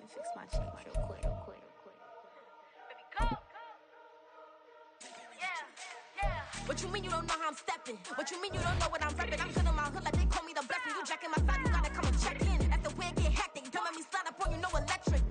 fix my change real quick. What you mean you don't know how I'm stepping? What you mean you don't know what I'm repping? I'm good on my hood like they call me the blessing. You jacking my side, you gotta come and check in. After where get hectic, don't let me slide up on you, no electric.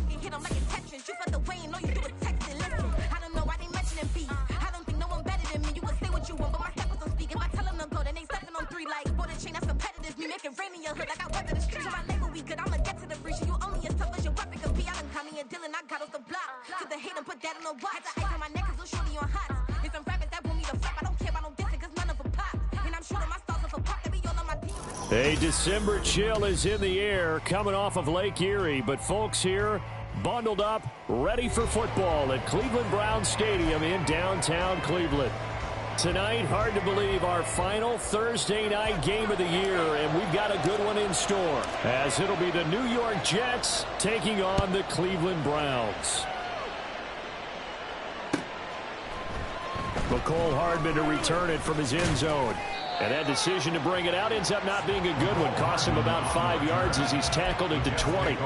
You hit them like a Tetris. You felt the way and all you do is text and listen. I don't know why they mentioning beef. I don't think no one better than me. You can say what you want, but my steppers don't speak. If I tell them to go, then they stepping on 3 like border chain. That's competitive. Me make it rain in your hood like I weather the streets. My label we good, I'ma get to the breach. You only as tough as your weapon could be. I done caught me a Dylan, I got off the block. To the hate and put that on the watch. Had the ice on my neck, cause little shorty on hot. There's some rappers that want me to flap. I don't care about no dissing, cause none of them pop. And I'm shooting my stars off a pop. They be all on my team. A December chill is in the air coming off of Lake Erie, but folks here bundled up, ready for football at Cleveland Browns Stadium in downtown Cleveland. Tonight, hard to believe, our final Thursday night game of the year, and we've got a good one in store, as it'll be the New York Jets taking on the Cleveland Browns. McCole Hardman to return it from his end zone. And that decision to bring it out ends up not being a good one. Cost him about 5 yards as he's tackled into 20.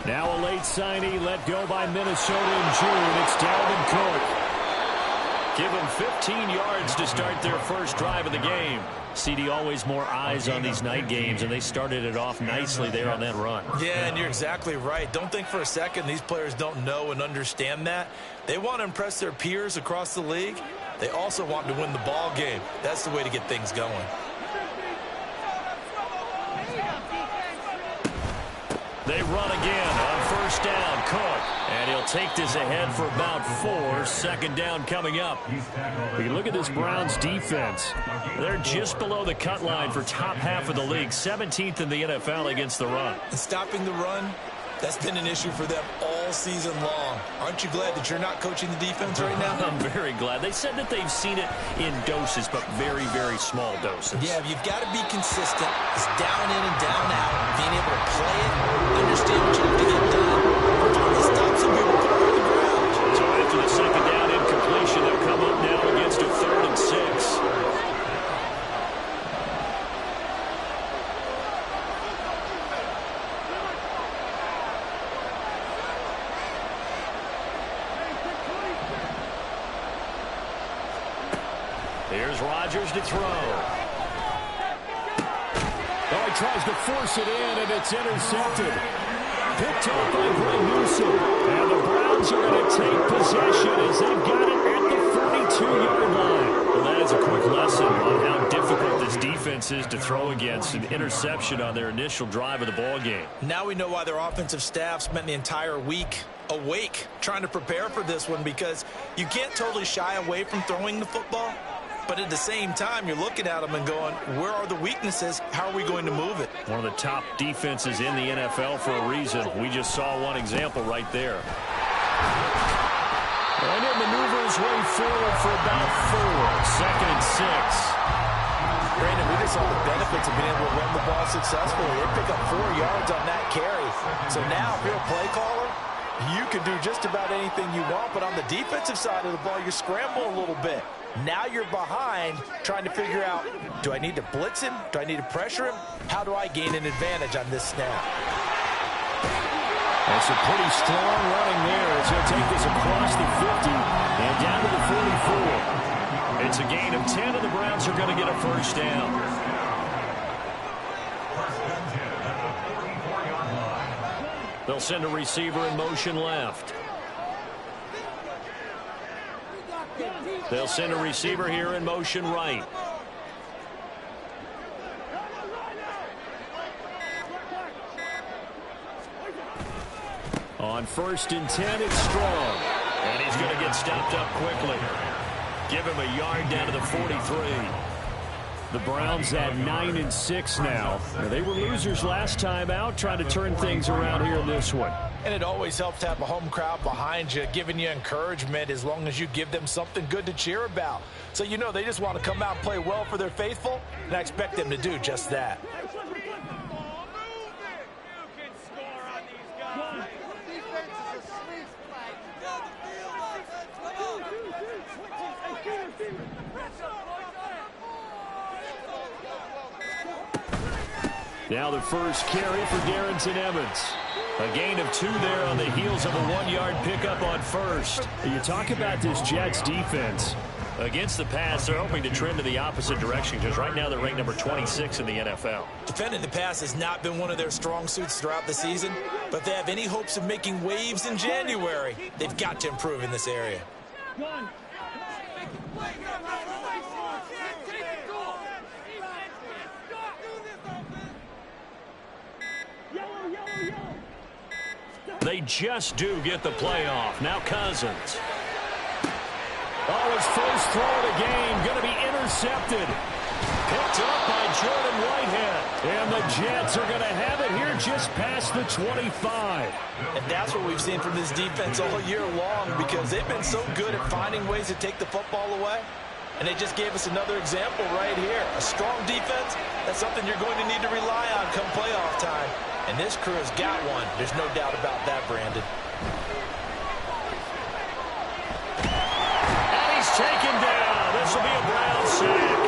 Now a late signee let go by Minnesota in June. It's Dalvin Cook. Give them 15 yards to start their first drive of the game. CD, always more eyes on these night games, and they started it off nicely there on that run. Yeah, and you're exactly right. Don't think for a second these players don't know and understand that. They want to impress their peers across the league. They also want to win the ball game. That's the way to get things going. They run again on first down. Cook. And he'll take this ahead for about 4. Second down coming up. We look at this Browns defense. They're just below the cut line for top half of the league. 17th in the NFL against the run. And stopping the run, that's been an issue for them all season long. Aren't you glad that you're not coaching the defense right now? I'm very glad. They said that they've seen it in doses, but very, very small doses. Yeah, you've got to be consistent. It's down in and down out. Being able to play it, understand what you have to get done. Finally stop some people put on the ground. So after the second down incompletion, they'll come up now against a 3rd and 6. Here's Rodgers to throw. Oh, he tries to force it in, and it's intercepted. Picked off by Greg Newsome. And the Browns are going to take possession as they've got it at the 42-yard line. Well, that is a quick lesson on how difficult this defense is to throw against. An interception on their initial drive of the ball game. Now we know why their offensive staff spent the entire week awake trying to prepare for this one, because you can't totally shy away from throwing the football. But at the same time, you're looking at them and going, where are the weaknesses? How are we going to move it? One of the top defenses in the NFL for a reason. We just saw one example right there. And it maneuvers way forward for about 4. 2nd and 6. Brandon, we just saw the benefits of being able to run the ball successfully. They pick up 4 yards on that carry. So now, if you're a play caller, you can do just about anything you want. But on the defensive side of the ball, you scramble a little bit. Now you're behind, trying to figure out, do I need to blitz him? Do I need to pressure him? How do I gain an advantage on this snap? That's a pretty strong running there as he'll take this across the 50 and down to the 44. It's a gain of 10, and the Browns are going to get a first down. They'll send a receiver in motion left. They'll send a receiver here in motion right. On 1st and 10, it's Strong. And he's going to get stopped up quickly. Give him a yard down to the 43. The Browns at 9-6 now. They were losers last time out, trying to turn things around here in this one. And it always helps to have a home crowd behind you, giving you encouragement as long as you give them something good to cheer about. So you know they just want to come out and play well for their faithful, and I expect them to do just that. Now the first carry for Darrynton Evans. A gain of 2 there on the heels of a 1-yard pickup on first. You talk about this Jets defense. Against the pass, they're hoping to trend in the opposite direction because right now they're ranked number 26 in the NFL. Defending the pass has not been one of their strong suits throughout the season, but if they have any hopes of making waves in January, they've got to improve in this area. They just do get the playoff. Now Cousins. Oh, his first throw of the game going to be intercepted. Picked up by Jordan Whitehead. And the Jets are going to have it here just past the 25. And that's what we've seen from this defense all year long because they've been so good at finding ways to take the football away. And they just gave us another example right here. A strong defense, that's something you're going to need to rely on come playoff time. And this crew has got one. There's no doubt about that, Brandon. And he's taken down. This will be a Brown sack.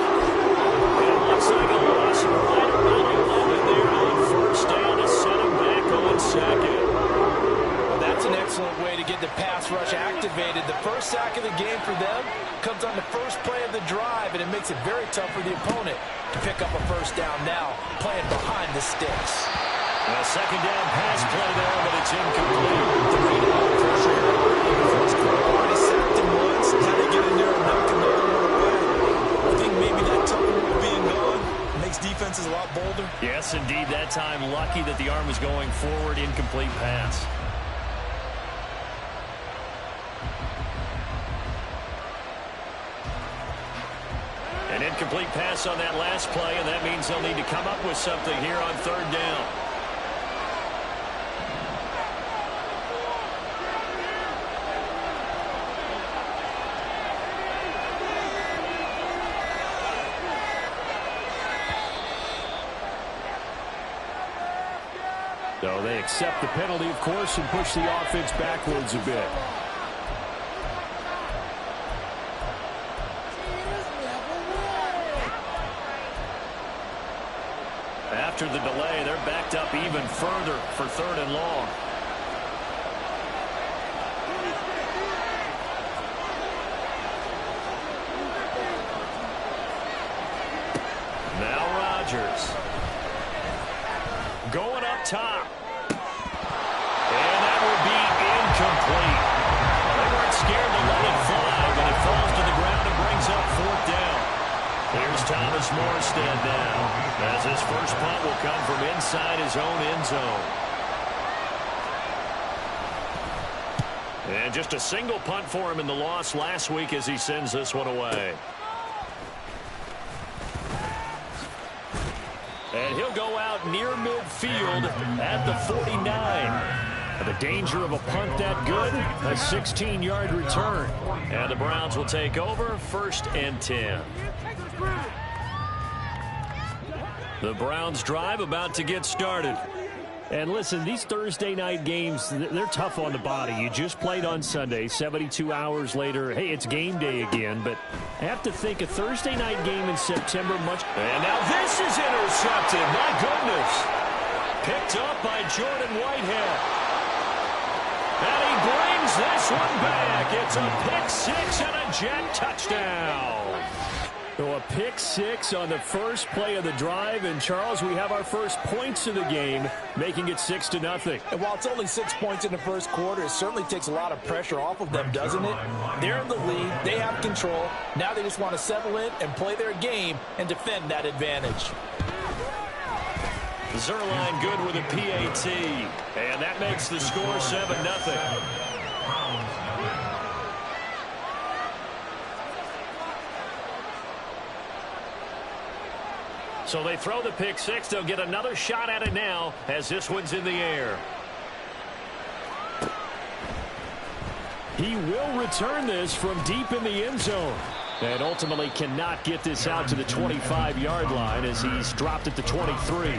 It looks like a loss right around 11 there on first down to set him back on second. Well, that's an excellent way to get the pass rush activated. The first sack of the game for them comes on the first play of the drive, and it makes it very tough for the opponent to pick up a first down now, playing behind the sticks. A second down pass play there, but it's incomplete. The great pressure here. The first quarter already sacked him once. How they get in there and knock another one away. I think maybe that tunnel being gone makes defenses a lot bolder. Yes, indeed. That time, lucky that the arm was going forward. Incomplete pass. An incomplete pass on that last play, and that means they'll need to come up with something here on third down. So they accept the penalty, of course, and push the offense backwards a bit. After the delay, they're backed up even further for third and long. Now Rodgers. Going up top. And that will be incomplete. They weren't scared to let it fly, but it falls to the ground and brings up fourth down. Here's Thomas Morstead now, as his first punt will come from inside his own end zone. And just a single punt for him in the loss last week as he sends this one away. And he'll go out near midfield at the 49. The danger of a punt that good, a 16-yard return. And the Browns will take over, 1st and 10. The Browns drive about to get started. And listen, these Thursday night games, they're tough on the body. You just played on Sunday, 72 hours later. Hey, it's game day again, but I have to think a Thursday night game in September much. And now this is intercepted. My goodness. Picked up by Jordan Whitehead. And he brings this one back. It's a pick six and a Jet touchdown. So a pick six on the first play of the drive. And, Charles, we have our first points of the game, making it 6-0. And while it's only 6 points in the first quarter, it certainly takes a lot of pressure off of them, doesn't it? They're in the lead. They have control. Now they just want to settle in and play their game and defend that advantage. Zuerlein good with a PAT. And that makes the score 7-0. So they throw the pick six. They'll get another shot at it now as this one's in the air. He will return this from deep in the end zone. And ultimately cannot get this out to the 25-yard line as he's dropped at the 23.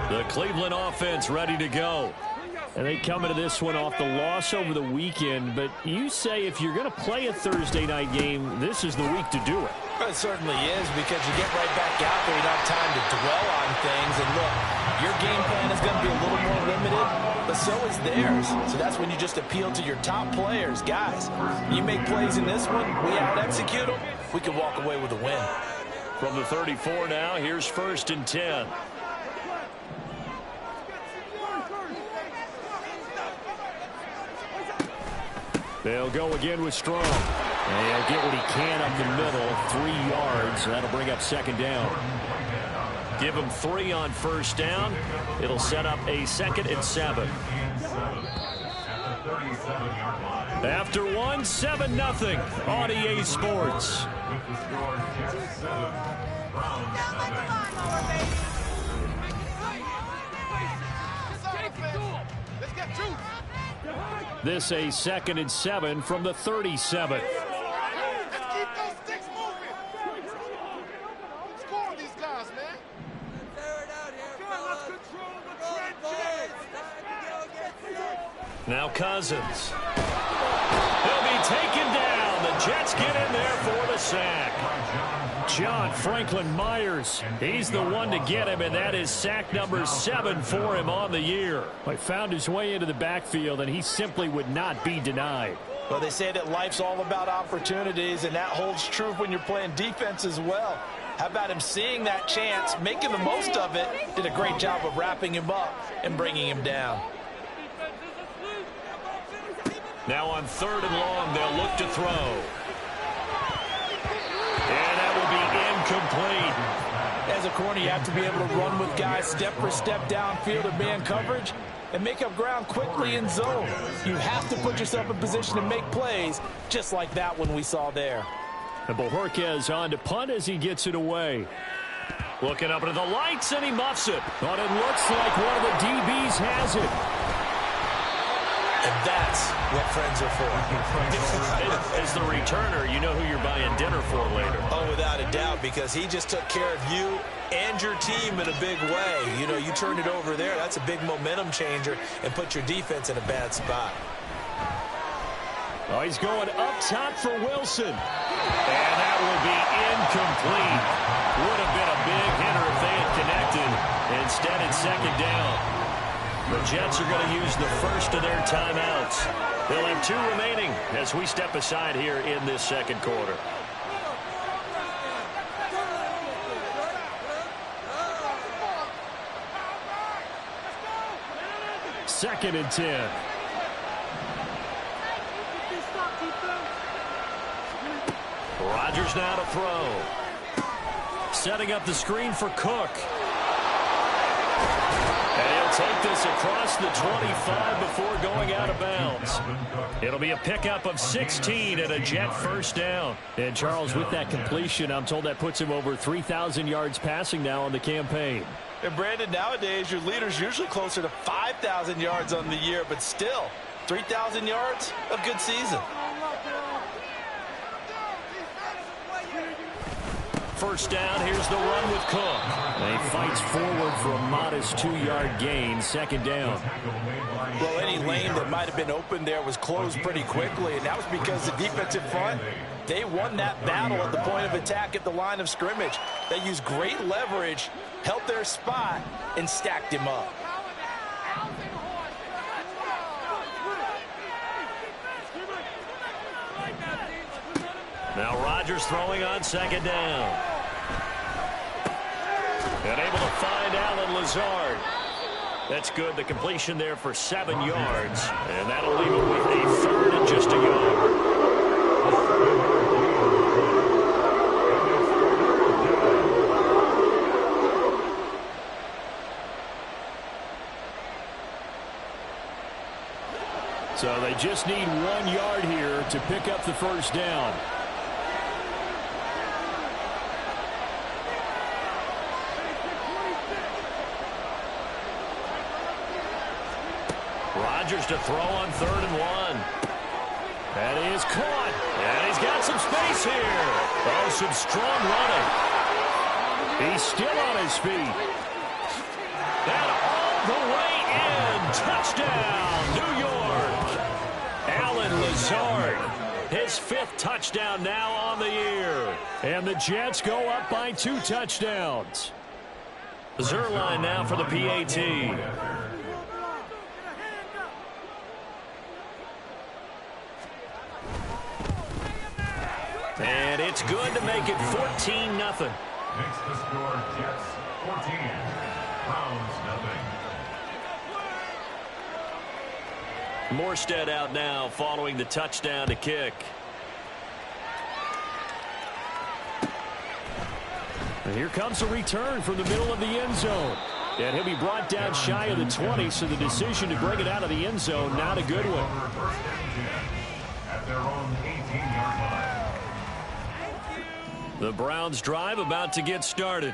The Cleveland offense ready to go. And they come into this one off the loss over the weekend. But you say if you're going to play a Thursday night game, this is the week to do it. Well, it certainly is, because you get right back out there. You don't have time to dwell on things. And look, your game plan is going to be a little more limited, but so is theirs. So that's when you just appeal to your top players. Guys, you make plays in this one, we out-execute them, we can walk away with a win. From the 34 now, here's 1st and 10. They'll go again with Strong. And he'll get what he can up the middle, 3 yards. That'll bring up 2nd down. Give him 3 on 1st down. It'll set up a 2nd and 7. After 1, 7-0 on EA Sports. This a 2nd and 7 from the 37. Let's keep those sticks moving. Score on these guys, man. Let's control the trenches. Now Cousins. He'll be taken down. The Jets get in there for the sack. John Franklin Myers, he's the one to get him, and that is sack number 7 for him on the year. He found his way into the backfield, and he simply would not be denied. Well, they say that life's all about opportunities, and that holds true when you're playing defense as well. How about him seeing that chance, making the most of it, did a great job of wrapping him up and bringing him down. Now on 3rd and long, they'll look to throw. And that will be incomplete. As a corner, you have to be able to run with guys step for step downfield or man coverage and make up ground quickly in zone. You have to put yourself in position to make plays, just like that one we saw there. And Bojorquez on to punt as he gets it away. Looking up into the lights, and he muffs it. But it looks like one of the DBs has it. And that's what friends are for. As the returner, you know who you're buying dinner for later. Oh, without a doubt, because he just took care of you and your team in a big way. You know, you turned it over there. That's a big momentum changer and put your defense in a bad spot. Oh, he's going up top for Wilson. And that will be incomplete. Would have been a big hitter if they had connected. Instead, it's 2nd down. The Jets are going to use the first of their timeouts. They'll have 2 remaining as we step aside here in this 2nd quarter. Second and 10. Rodgers now to throw. Setting up the screen for Cook. And he'll take this across the 25 before going out of bounds. It'll be a pickup of 16 and a Jet 1st down. And Charles, with that completion, I'm told that puts him over 3,000 yards passing now on the campaign. And Brandon, nowadays your leader's usually closer to 5,000 yards on the year, but still, 3,000 yards, a good season. 1st down, here's the run with Cook. And he fights forward for a modest 2-yard gain, 2nd down. Well, any lane that might have been open there was closed pretty quickly, and that was because the defensive front, they won that battle at the point of attack at the line of scrimmage. They used great leverage, held their spot, and stacked him up. Now Rodgers throwing on 2nd down. And able to find Allen Lazard. That's good. The completion there for 7 yards. And that'll leave him with a 3rd and just a yard. So they just need 1 yard here to pick up the 1st down. Rodgers to throw on 3rd and 1. And he is caught. And he's got some space here. Oh, some strong running. He's still on his feet. And all the way in. Touchdown, New York. Allen Lazard. His 5th touchdown now on the year. And the Jets go up by 2 touchdowns. Zuerlein now for the PAT. And it's good to make it 14-0. Makes the score Jets 14, Browns 0. Morstead out now following the touchdown to kick. And here comes a return from the middle of the end zone. And he'll be brought down shy of the 20, so the decision to bring it out of the end zone, not a good one. At their own 18-yard line. The Browns drive about to get started.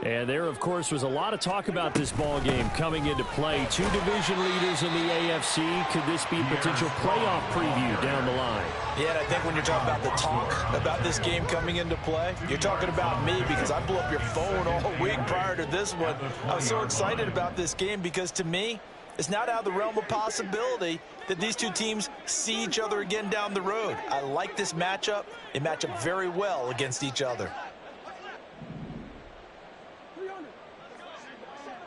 And there, of course, was a lot of talk about this ball game coming into play. 2 division leaders in the AFC. Could this be a potential playoff preview down the line? Yeah, and I think when you're talking about the talk about this game coming into play, you're talking about me because I blew up your phone all week prior to this one. I was so excited about this game because, to me, it's not out of the realm of possibility that these 2 teams see each other again down the road. I like this matchup. They match up very well against each other.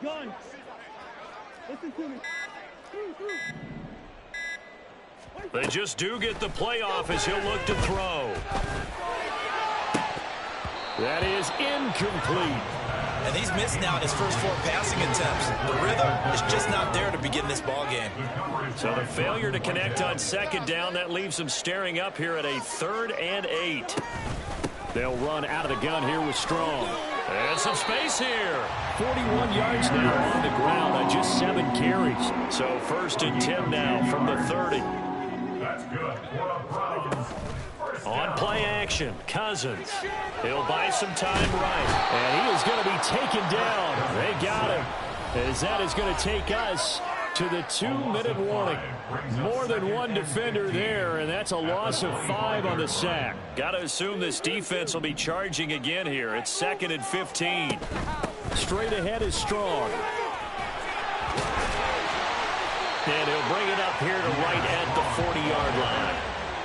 Gun. Listen to me. They just do get the playoff as he'll look to throw. That is incomplete. And he's missed now in his first 4 passing attempts. The rhythm is just not there to begin this ball game. So the failure to connect on 2nd down, that leaves them staring up here at a 3rd and 8. They'll run out of the gun here with Strong. And some space here. 41 yards now on the ground on just 7 carries. So 1st and 10 now from the 30. That's good for the Browns. On play action, Cousins. He'll buy some time right. And he is going to be taken down. They got him. As that is going to take us to the 2-minute warning. More than one defender there, and that's a loss of 5 on the sack. Got to assume this defense will be charging again here. It's 2nd and 15. Straight ahead is Strong. And he'll bring it up here to right at the 40-yard line.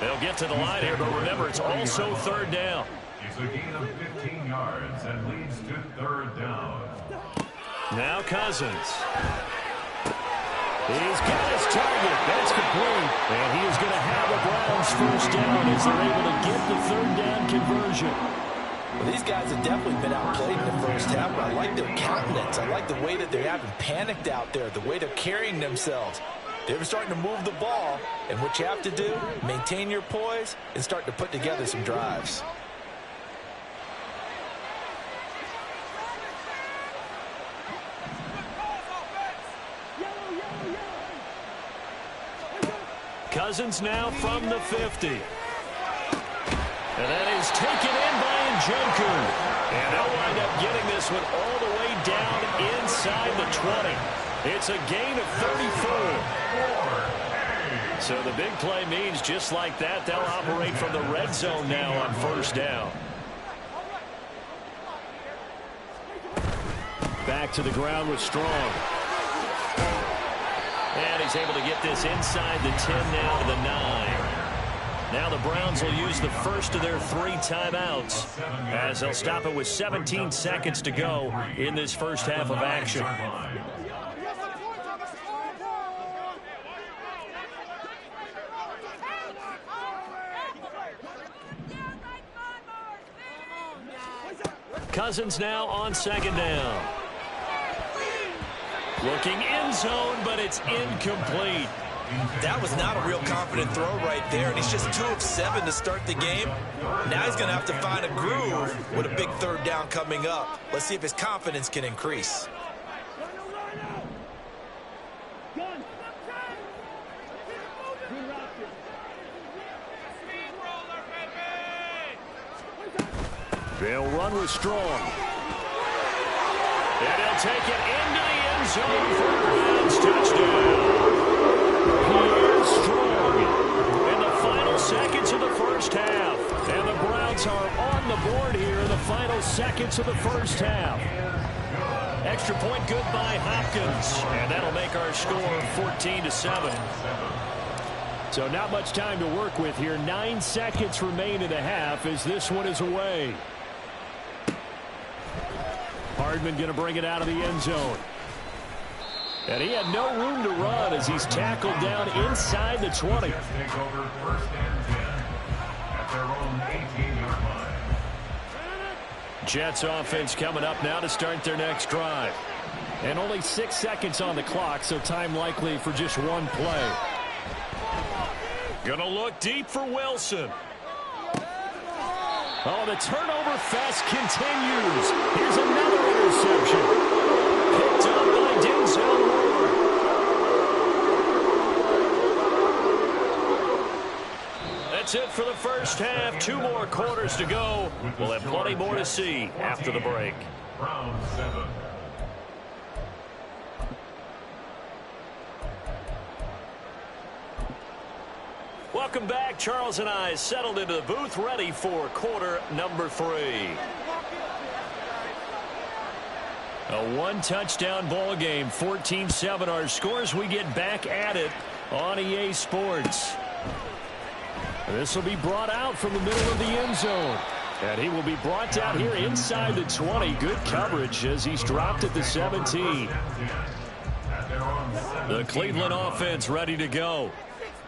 They'll get to the line here, but remember, it's also 3rd down. It's a gain of 15 yards and leads to 3rd down. Now Cousins. He's got his target. That's complete. And he is going to have the Browns 1st down as they're able to get the 3rd down conversion. Well, these guys have definitely been outplayed in the first half, but I like their countenance. I like the way that they haven't panicked out there, the way they're carrying themselves. They're starting to move the ball, and what you have to do, maintain your poise and start to put together some drives. Cousins now from the 50. And that is taken in by Njoku. And they'll wind up getting this one all the way down inside the 20. It's a gain of 34. So the big play means just like that, they'll operate from the red zone now on 1st down. Back to the ground with Strong. And he's able to get this inside the 10 now to the 9. Now the Browns will use the first of their 3 timeouts as they'll stop it with 17 seconds to go in this first half of action. Cousins now on 2nd down. Looking end zone, but it's incomplete. That was not a real confident throw right there, and he's just 2 of 7 to start the game. Now he's going to have to find a groove with a big 3rd down coming up. Let's see if his confidence can increase. They'll run with Strong. And he'll take it into the end zone for a Browns touchdown. Here's Strong in the final seconds of the first half. And the Browns are on the board here in the final seconds of the first half. Extra point good by Hopkins. And that'll make our score 14-7. So not much time to work with here. 9 seconds remain in the half as this one is away. Hardman going to bring it out of the end zone. And he had no room to run as he's tackled down inside the 20. Take over 1st and 10 at their own 18-yard line. Jets offense coming up now to start their next drive. And only 6 seconds on the clock, so time likely for just one play. Gonna look deep for Wilson. Oh, the turnover fest continues. Here's another interception. Picked up by Denzel Ward. That's it for the first half. 2 more quarters to go. We'll have plenty more to see after the break. Round 7. Welcome back. Charles and I settled into the booth, ready for quarter number 3. A 1-touchdown ball game, 14-7 our scores. We get back at it on EA Sports. This will be brought out from the middle of the end zone. And he will be brought down here inside the 20. Good coverage as he's dropped at the 17. The Cleveland offense ready to go.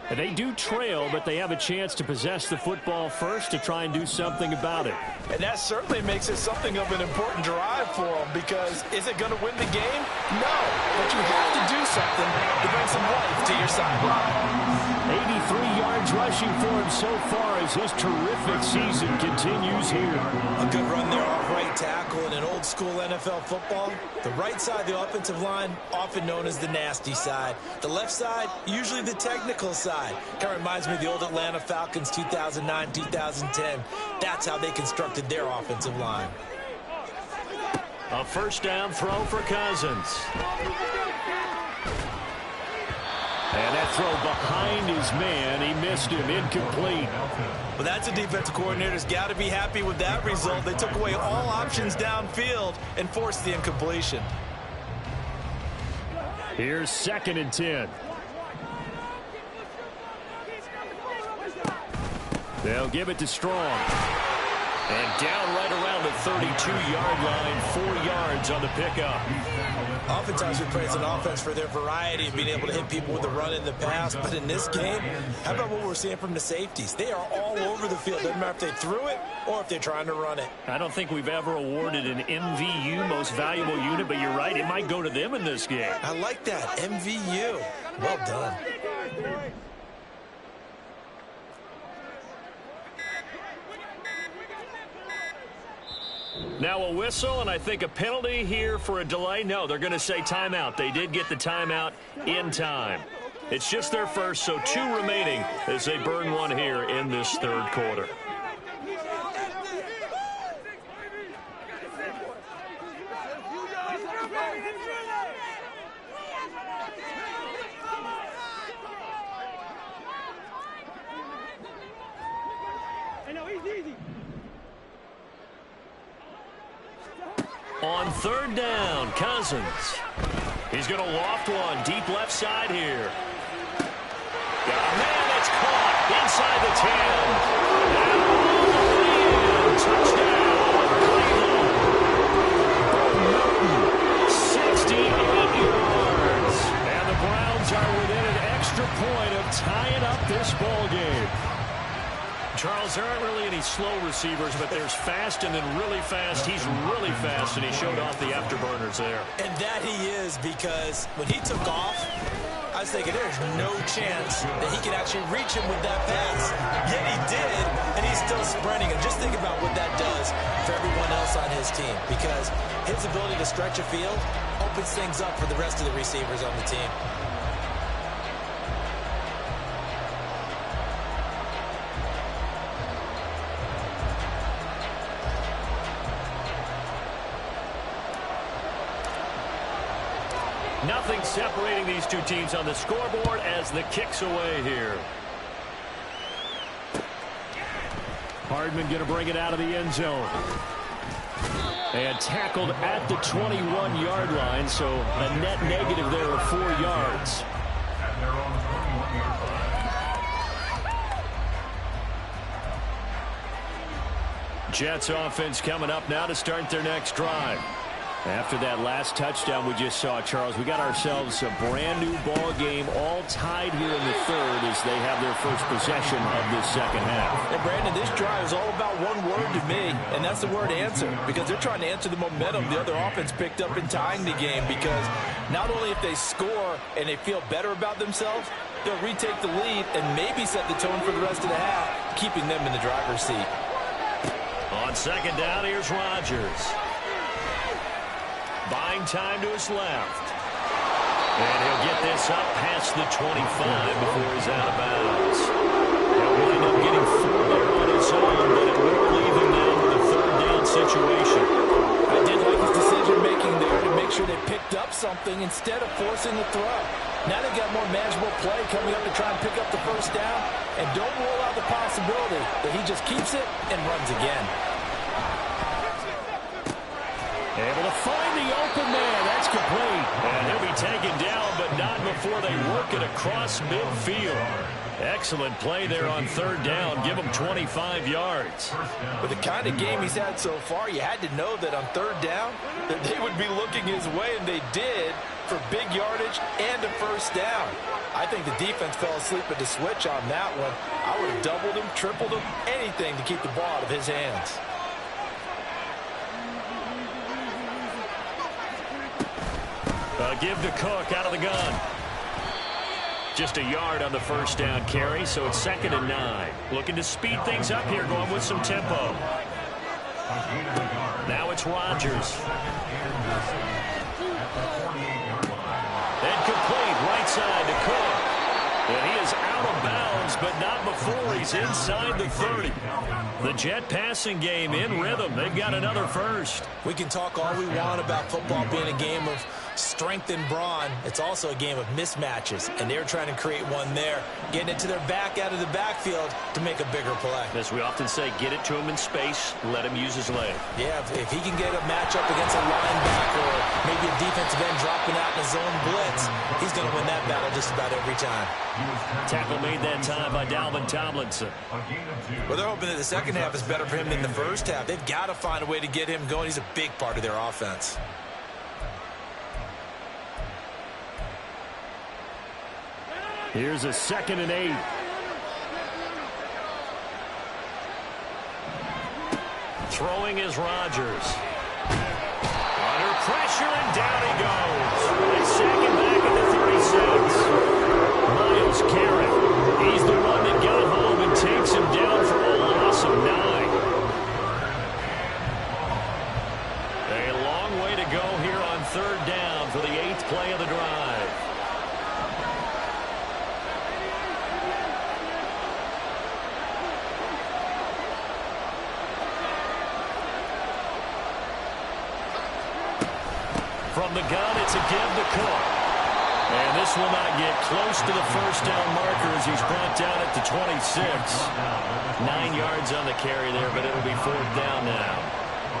And they do trail, but they have a chance to possess the football first to try and do something about it. And that certainly makes it something of an important drive for them, because is it going to win the game? No, but you have to do something to bring some life to your sideline. 83 yards rushing for him so far as his terrific season continues here. A good run there off right tackle in an old school NFL football. The right side of the offensive line, often known as the nasty side. The left side, usually the technical side. Kind of reminds me of the old Atlanta Falcons 2009-2010. That's how they constructed their offensive line. A first down throw for Cousins. And that throw behind his man. He missed him. Incomplete. Well, that's a defensive coordinator's got to be happy with that result. They took away all options downfield and forced the incompletion. Here's 2nd and 10. They'll give it to Strong. And down right around the 32-yard line, 4 yards on the pickup. Oftentimes we praise an offense for their variety of being able to hit people with the run in the pass, but in this game, how about what we're seeing from the safeties? They are all over the field. Doesn't matter if they threw it or if they're trying to run it. I don't think we've ever awarded an MVU, most valuable unit, but you're right, it might go to them in this game. I like that, MVU. Well done. Now a whistle, and I think a penalty here for a delay. No, they're going to say timeout. They did get the timeout in time. It's just their first, so 2 remaining as they burn one here in this 3rd quarter. On 3rd down, Cousins. He's going to loft one deep left side here. Man, it's caught inside the 10. And 68 yards. And the Browns are within an extra point of tying up this ball game. Charles, there aren't really any slow receivers, but there's fast and then really fast. He's really fast, and he showed off the afterburners there. And that he is, because when he took off, I was thinking there's no chance that he could actually reach him with that pass. Yet he did, and he's still sprinting. And just think about what that does for everyone else on his team, because his ability to stretch a field opens things up for the rest of the receivers on the team. Nothing separating these two teams on the scoreboard as the kick's away here. Hardman going to bring it out of the end zone. And tackled at the 21-yard line, so a net negative there of 4 yards. Jets offense coming up now to start their next drive. After that last touchdown we just saw, Charles, we got ourselves a brand new ball game, all tied here in the third as they have their first possession of this second half. And Brandon, this drive is all about one word to me, and that's the word answer, because they're trying to answer the momentum the other offense picked up in tying the game, because not only if they score and they feel better about themselves, they'll retake the lead and maybe set the tone for the rest of the half, keeping them in the driver's seat. On second down, here's Rodgers. Buying time to his left. And he'll get this up past the 25 before he's out of bounds. He'll wind up getting 4 there on his own, but it will leave him now with a third down situation. I did like his decision-making there to make sure they picked up something instead of forcing the throw. Now they've got more manageable play coming up to try and pick up the first down, and don't rule out the possibility that he just keeps it and runs again. Able to find the open man. That's complete. And he'll be taken down, but not before they work it across midfield. Excellent play there on third down. Give him 25 yards. With the kind of game he's had so far, you had to know that on third down that they would be looking his way, and they did, for big yardage and a first down. I think the defense fell asleep at the switch on that one. I would have doubled him, tripled him, anything to keep the ball out of his hands. Give to Cook out of the gun. Just a yard on the first down carry, so it's 2nd and 9. Looking to speed things up here, going with some tempo. Now it's Rodgers. And complete, right side to Cook. And he is out of bounds, but not before he's inside the 30. The Jet passing game in rhythm. They've got another first. We can talk all we want about football being a game of strength and brawn. It's also a game of mismatches, and they're trying to create one there, getting it to their back out of the backfield to make a bigger play. As we often say, get it to him in space, let him use his leg. Yeah, if he can get a matchup against a linebacker or maybe a defensive end dropping out in a zone blitz, he's going to win that battle just about every time. Tackle made that time by Dalvin Tomlinson. Well, they're hoping that the second half is better for him than the first half. They've got to find a way to get him going. He's a big part of their offense. Here's a 2nd and 8. Throwing is Rodgers. Under pressure, and down he goes. They sack him back at the 36. Myles Garrett. He's the one that got home and takes him down for a loss of 9. A long way to go here on third down for the 8th play of the drive. From the gun, it's a give to Cook. And this will not get close to the first down marker as he's brought down at the 26. 9 yards on the carry there, but it'll be 4th down now.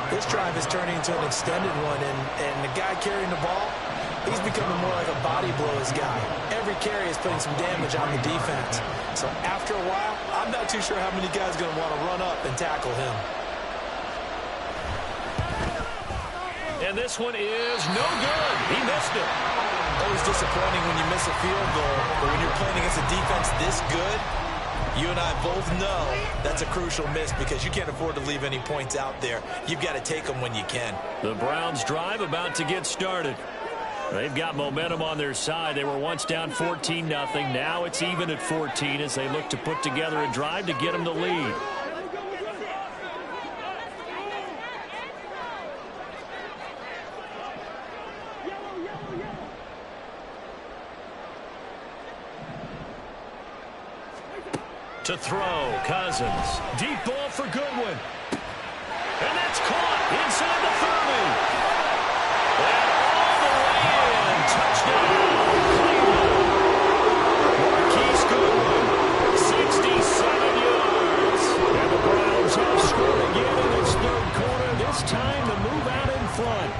This drive is turning into an extended one, and the guy carrying the ball, he's becoming more like a body blows guy. Every carry is putting some damage on the defense. So after a while, I'm not too sure how many guys are going to want to run up and tackle him. And this one is no good. He missed it. Always disappointing when you miss a field goal, but when you're playing against a defense this good, you and I both know that's a crucial miss because you can't afford to leave any points out there. You've got to take them when you can. The Browns drive about to get started. They've got momentum on their side. They were once down 14-0. Now it's even at 14 as they look to put together a drive to get them the lead. To throw, Cousins. Deep ball for Goodwin. And that's caught inside the 30. And all the way in. Touchdown, Cleveland. Marquise Goodwin, 67 yards. And the Browns have scored again in this third quarter. This time to move out in front.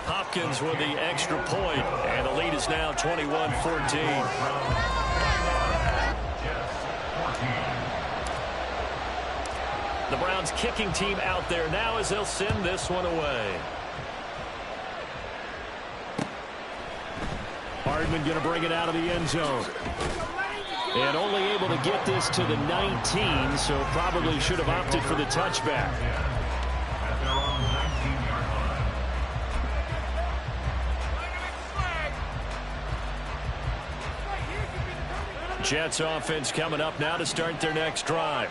Hopkins with the extra point, and the lead is now 21-14. The Browns kicking team out there now as they'll send this one away. Hardman going to bring it out of the end zone. And only able to get this to the 19, so probably should have opted for the touchback. At their own 19-yard line. Jets offense coming up now to start their next drive.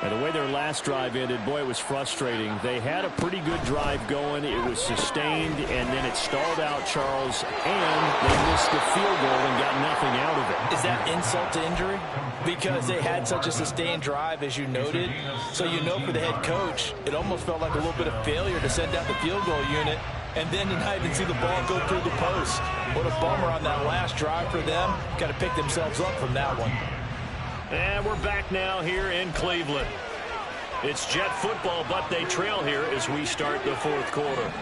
And the way their last drive ended, boy, it was frustrating. They had a pretty good drive going. It was sustained, and then it stalled out, Charles, and they missed the field goal and got nothing out of it. Is that insult to injury? Because they had such a sustained drive, as you noted. So you know for the head coach, it almost felt like a little bit of failure to send out the field goal unit, and then to not even see the ball go through the post. What a bummer on that last drive for them. Got to pick themselves up from that one. And we're back now here in Cleveland. It's Jet football, but they trail here as we start the fourth quarter.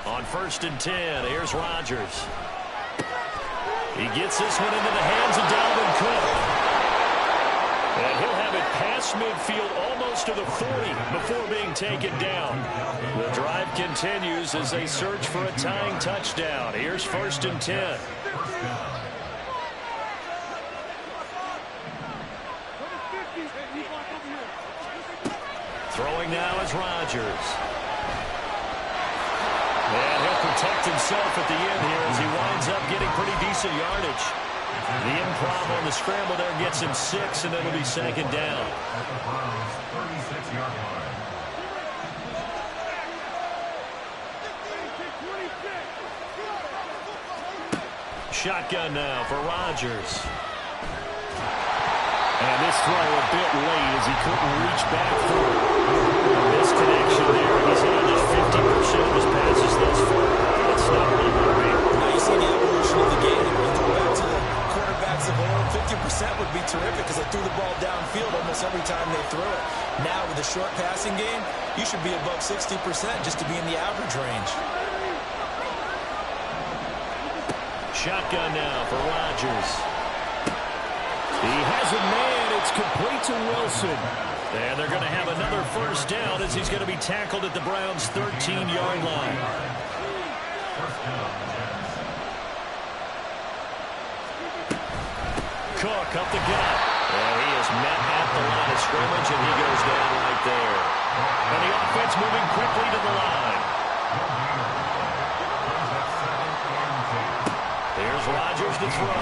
On 1st and 10, here's Rodgers. He gets this one into the hands of Dalvin Cook. And he'll have it past midfield almost to the 40 before being taken down. The drive continues as they search for a tying touchdown. Here's 1st and 10. Throwing now is Rodgers. And he'll protect himself at the end here as he winds up getting pretty decent yardage. The improv on the scramble there gets him 6, and it'll be 2nd down. At the Browns' 36-yard line. Shotgun now for Rodgers. And this throw a bit late as he couldn't reach back through. Misconnection there. He's had just 50% of his passes thus far. That's not really going to be. Now you see the evolution of the game. When you go back to the quarterbacks of old, 50% would be terrific because they threw the ball downfield almost every time they threw it. Now with the short passing game, you should be above 60% just to be in the average range. Shotgun now for Rodgers. He has a man. It's complete to Wilson. And they're going to have another 1st down as he's going to be tackled at the Browns' 13-yard line. Cook up the gut. And he is met at the line of scrimmage, and he goes down right there. And the offense moving quickly to the line. Here's Rodgers to throw.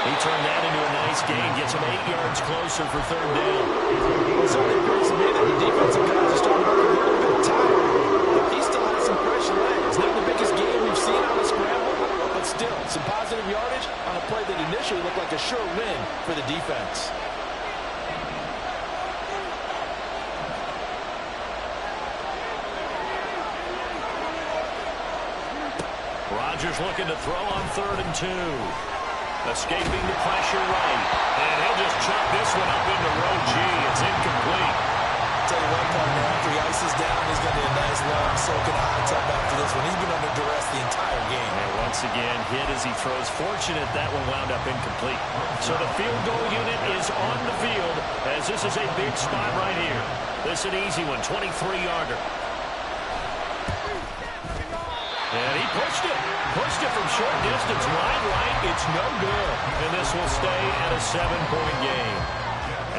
He turned that into a nice gain, gets him 8 yards closer for 3rd down. Well, so it appears to me that the defensive guys are starting to look a little bit tired. But he still has some fresh legs. Not the biggest game we've seen on the scramble, but still some positive yardage on a play that initially looked like a sure win for the defense. Rodgers looking to throw on 3rd and 2. Escaping the pressure right. And he'll just chuck this one up into row G. It's incomplete. Tell you what, partner, after he ices down, he's going to be a nice long soaking hot tub after this one. He's been under duress the entire game. And once again, hit as he throws. Fortunate that one wound up incomplete. So the field goal unit is on the field as this is a big spot right here. This is an easy one, 23-yarder. And he pushed it. Pushed it from short distance, wide right. It's no good. And this will stay at a 7-point game.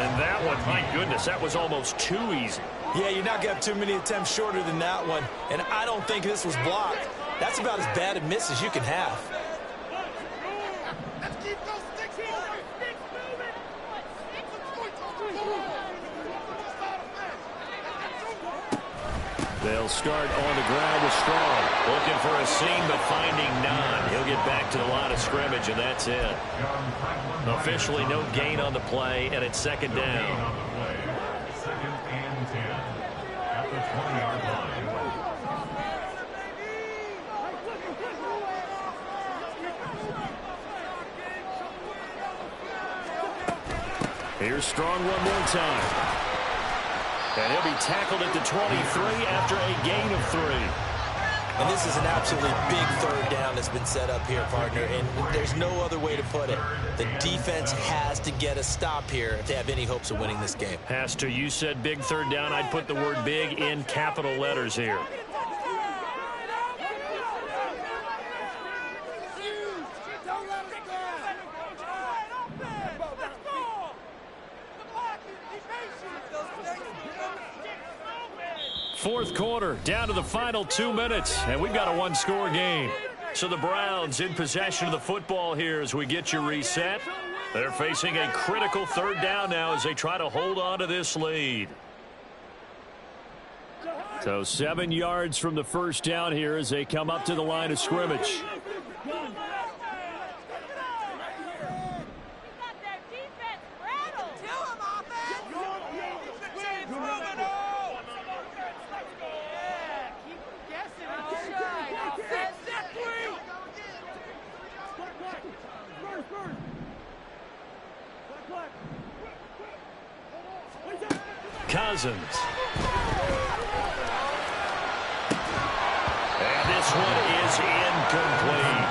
And that one, my goodness, that was almost too easy. Yeah, you're not going to have too many attempts shorter than that one. And I don't think this was blocked. That's about as bad a miss as you can have. Let's keep those sticks moving. They'll start on the ground with Strong. Looking for a seam, but finding none. He'll get back to the line of scrimmage, and that's it. Officially no gain on the play, and it's 2nd down. 2nd and 10 at the 20-yard line. Here's Strong one more time. And he'll be tackled at the 23 after a gain of 3. And this is an absolutely big third down that's been set up here, partner, and there's no other way to put it. The defense has to get a stop here if they have any hopes of winning this game. Pastor, you said big third down. I'd put the word big in capital letters here. Fourth quarter, down to the final 2 minutes, and we've got a one-score game. So the Browns in possession of the football here as we get you reset. They're facing a critical third down now as they try to hold on to this lead. So 7 yards from the first down here as they come up to the line of scrimmage. Cousins. And this one is incomplete.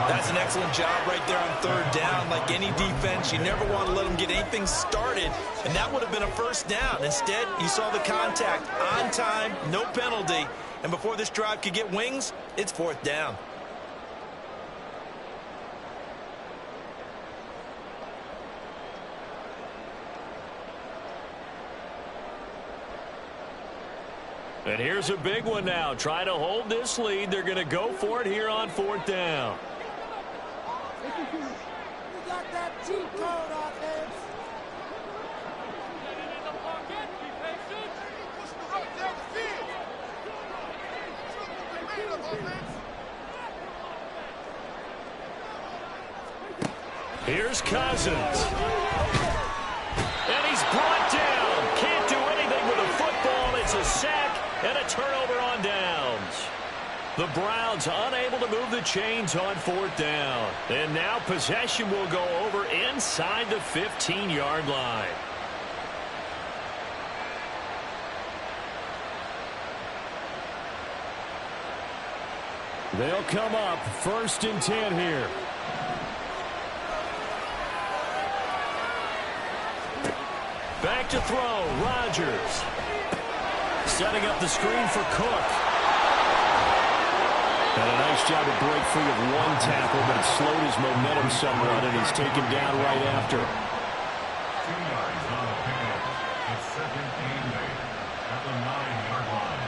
That's an excellent job right there on third down. Like any defense, you never want to let them get anything started, and that would have been a first down. Instead, you saw the contact on time, no penalty, and before this drive could get wings, it's fourth down. And here's a big one now. Try to hold this lead. They're going to go for it here on fourth down. You got that cheat code, offense. Here's Cousins. And he's brought down. Can't do anything with a football. It's a sack and a turnover on downs. The Browns unable to move the chains on fourth down. And now possession will go over inside the 15-yard line. They'll come up 1st and 10 here. Back to throw, Rodgers. Setting up the screen for Cook. And a nice job to break free of one tackle, but it slowed his momentum somewhat, and he's taken down right after. 2 yards on the pickup. It's second and 8 at the 9-yard line.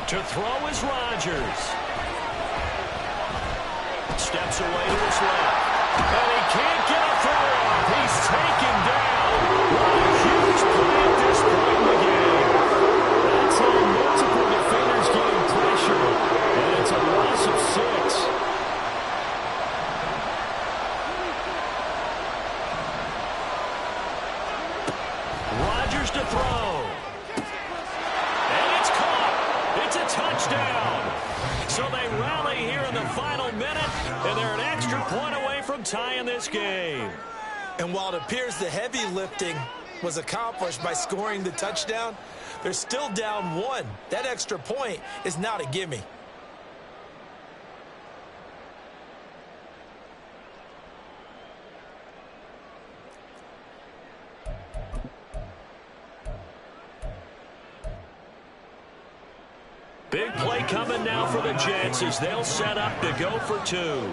To throw is Rodgers. Steps away to his left. And he can't get a throw off. He's taken down. What a huge play at this point in the game. That's how multiple defenders getting pressure. And it's a loss of 6. Rodgers to throw. Touchdown. So they rally here in the final minute, and they're an extra point away from tying this game. And while it appears the heavy lifting was accomplished by scoring the touchdown, they're still down 1. That extra point is not a gimme. Big play coming now for the Jets as they'll set up to go for 2.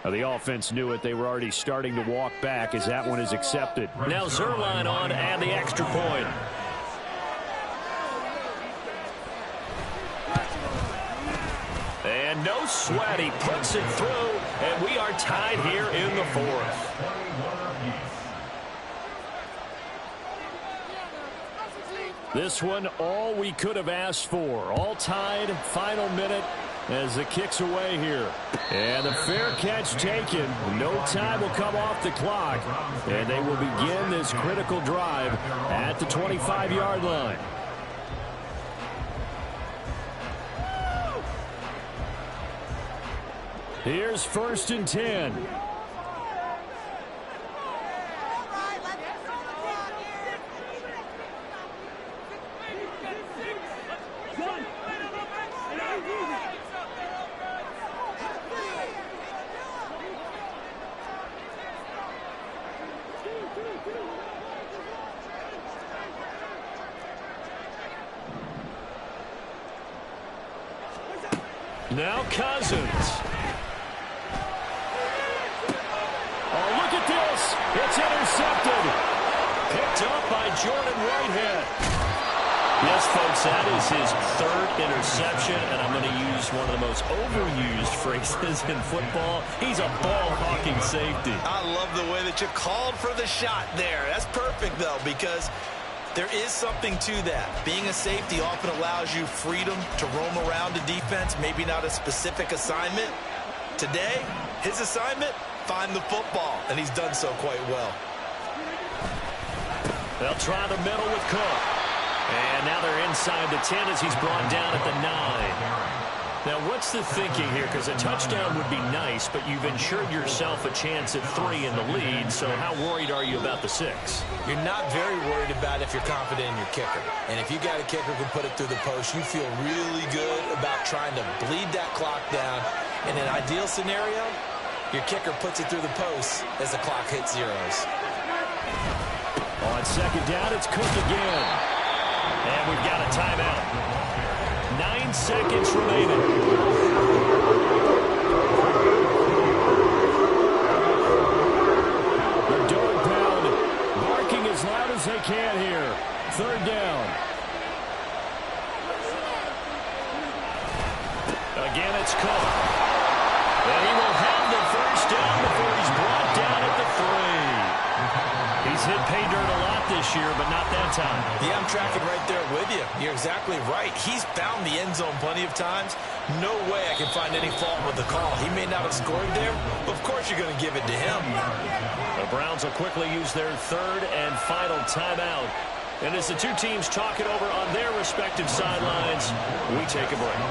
The offense knew it. They were already starting to walk back as that one is accepted. Now Zuerlein on and the extra point. no sweat. He puts it through, and we are tied here in the fourth. This one, all we could have asked for. All tied, final minute as the kick's away here. And the fair catch taken. No time will come off the clock. And they will begin this critical drive at the 25-yard line. Here's 1st and 10. Now Cousins. Oh, look at this. It's intercepted. Picked up by Jordan Whitehead. Yes, folks, that is his 3rd interception, and I'm going to use one of the most overused phrases in football. He's a ball-hawking safety. I love the way that you called for the shot there. That's perfect, though, because there is something to that. Being a safety often allows you freedom to roam around the defense, maybe not a specific assignment. Today, his assignment, find the football, and he's done so quite well. They'll try the middle with Cook. And now they're inside the 10 as he's brought down at the 9. Now, what's the thinking here? Because a touchdown would be nice, but you've ensured yourself a chance at 3 in the lead, so how worried are you about the 6? You're not very worried about if you're confident in your kicker. And if you got a kicker who can put it through the post, you feel really good about trying to bleed that clock down. In an ideal scenario, your kicker puts it through the post as the clock hits zeros. On 2nd down, it's Cook again. And we've got a timeout. 9 seconds remaining. The dog pound barking as loud as they can here. 3rd down. Again, it's Cook. And he will have the 1st down before he's brought down at the 3. He's hit pay dirt a lot this year, but not that time. Yeah, I'm tracking right there with you. You're exactly right. He's found the end zone plenty of times. No way I can find any fault with the call. He may not have scored there, but of course you're going to give it to him. The Browns will quickly use their 3rd and final timeout. And as the two teams talk it over on their respective sidelines, we take a break.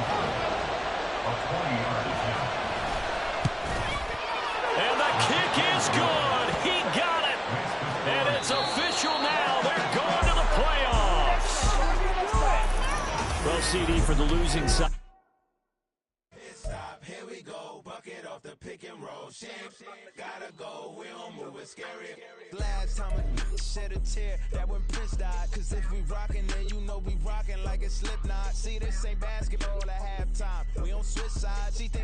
And the kick is good. He got it. And it's official now. They're going to the playoffs. Well, CD for the losing side. Here we go, bucket off the pick and roll. Gotta go, we don't move it scary. Last time I shed a tear, that when Prince died. Cause if we rockin', then you know we rockin' like a Slipknot. See, this ain't basketball at halftime. We don't switch sides. She think